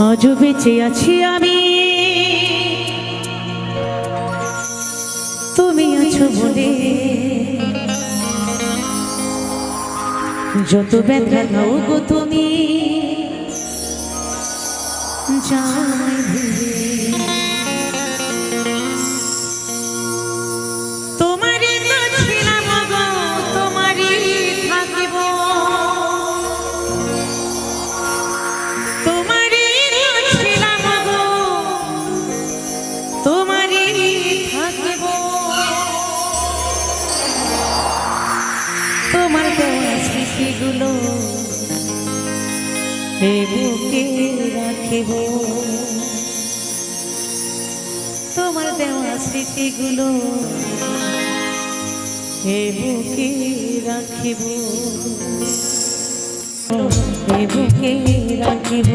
আজও বেঁচে আছি আমি, তুমি আছো বলে। যত ব্যথা দাও গো তুমি যাই ভুলে, তোমারই তো ছিলাম গো, তোমারই থাকিব, তোমারই তো ছিলাম গো, তোমারই থাকিব। তোমার দেওয়া স্মৃতিগুলো এ বুকে রাখিব, তোমার দেওয়া স্মৃতিগুলো এ বুকে রাখিব, এ বুকে রাখিব।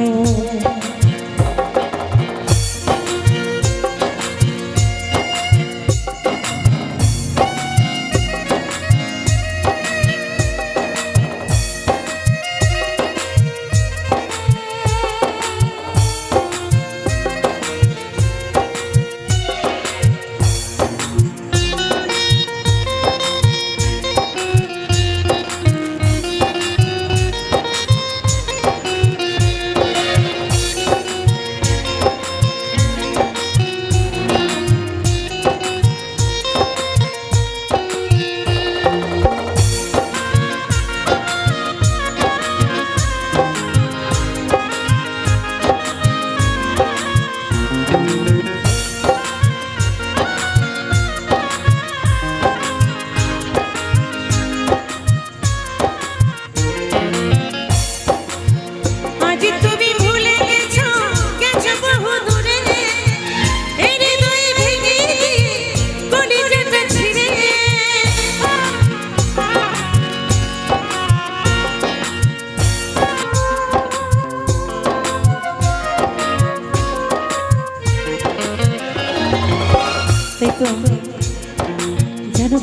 জানো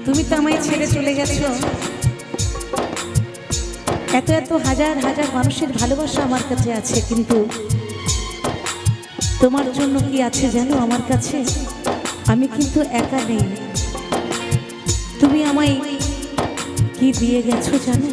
তুমি তো আমায় ছেড়ে চলে গেছো, এত এত হাজার হাজার মানুষের ভালোবাসা আমার কাছে আছে, কিন্তু তোমার জন্য কি আছে জানো আমার কাছে? আমি কিন্তু একা নেই, তুমি আমায় কি দিয়ে গেছো জানো?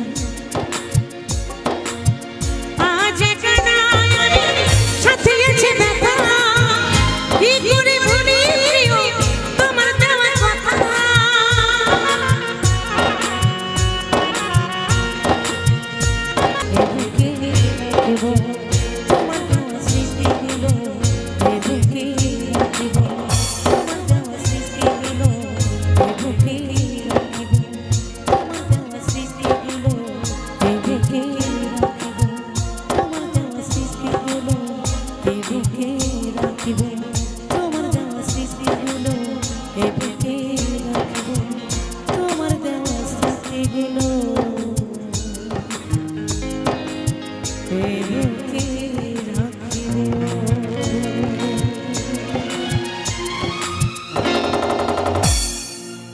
Hey,